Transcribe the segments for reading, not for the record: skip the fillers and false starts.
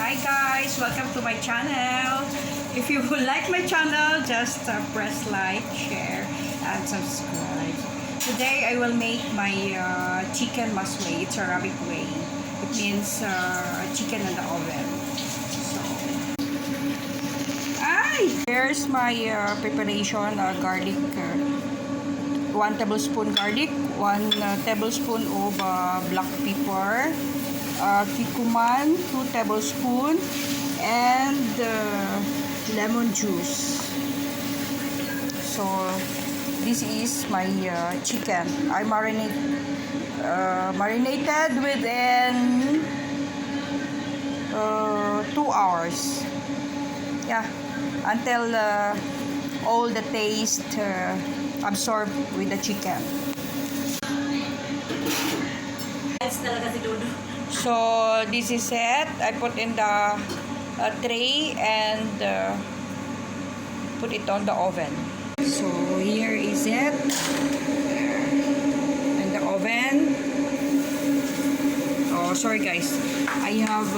Hi guys, welcome to my channel. If you would like my channel, just press like, share, and subscribe. Today I will make my chicken maswiy. It's Arabic way. It means chicken in the oven. So, here's my preparation: garlic, 1 tablespoon garlic, 1 tablespoon of black pepper, kikuman, 2 tablespoons, and lemon juice. So this is my chicken. I marinated within 2 hours. Yeah, until all the taste absorbed with the chicken. So this is it. I put in the tray and put it on the oven. So here is it in the oven. Oh, sorry guys, I have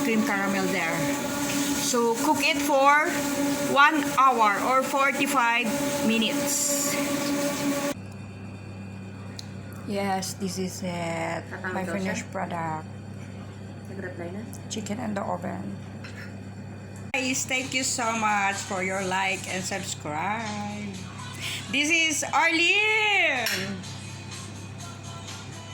cream caramel there. So cook it for 1 hour or 45 minutes. Yes, this is it. My finished product. Chicken in the oven. Guys, thank you so much for your like and subscribe. This is Arlene.